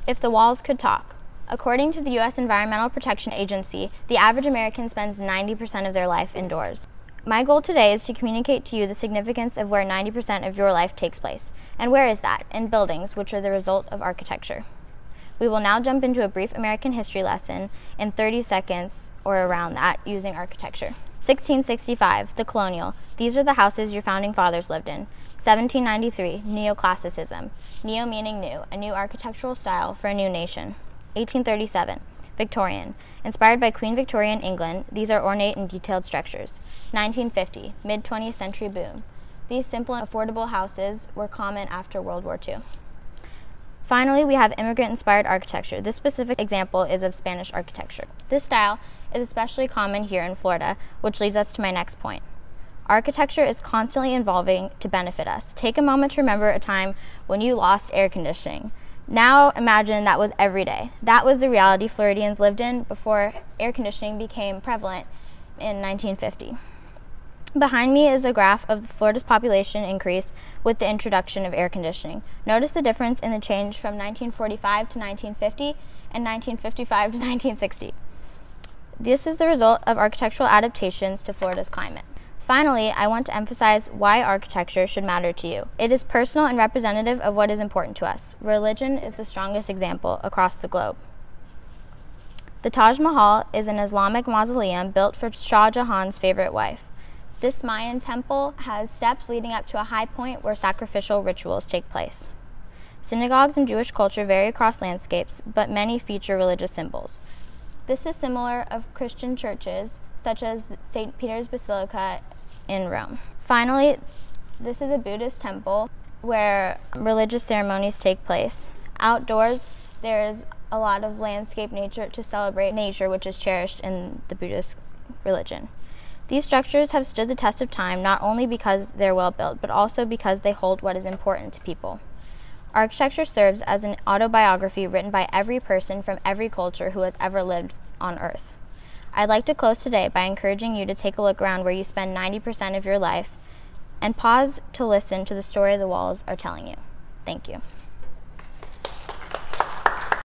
If the walls could talk. According to the U.S. Environmental Protection Agency, the average American spends 90% of their life indoors. My goal today is to communicate to you the significance of where 90% of your life takes place. And where is that? In buildings, which are the result of architecture. We will now jump into a brief American history lesson in 30 seconds or around that using architecture. 1665, the colonial. These are the houses your founding fathers lived in. 1793, neoclassicism. Neo meaning new, a new architectural style for a new nation. 1837, Victorian. Inspired by Queen Victoria in England, these are ornate and detailed structures. 1950, mid-20th century boom. These simple and affordable houses were common after World War II. Finally, we have immigrant-inspired architecture. This specific example is of Spanish architecture. This style is especially common here in Florida, which leads us to my next point. Architecture is constantly evolving to benefit us. Take a moment to remember a time when you lost air conditioning. Now imagine that was every day. That was the reality Floridians lived in before air conditioning became prevalent in 1950. Behind me is a graph of Florida's population increase with the introduction of air conditioning. Notice the difference in the change from 1945 to 1950 and 1955 to 1960. This is the result of architectural adaptations to Florida's climate. Finally, I want to emphasize why architecture should matter to you. It is personal and representative of what is important to us. Religion is the strongest example across the globe. The Taj Mahal is an Islamic mausoleum built for Shah Jahan's favorite wife. This Mayan temple has steps leading up to a high point where sacrificial rituals take place. Synagogues in Jewish culture vary across landscapes, but many feature religious symbols. This is similar of Christian churches, such as St. Peter's Basilica in Rome. Finally, this is a Buddhist temple where religious ceremonies take place. Outdoors, there is a lot of landscape nature to celebrate nature, which is cherished in the Buddhist religion. These structures have stood the test of time not only because they're well built, but also because they hold what is important to people. Architecture serves as an autobiography written by every person from every culture who has ever lived on Earth. I'd like to close today by encouraging you to take a look around where you spend 90% of your life and pause to listen to the story the walls are telling you. Thank you.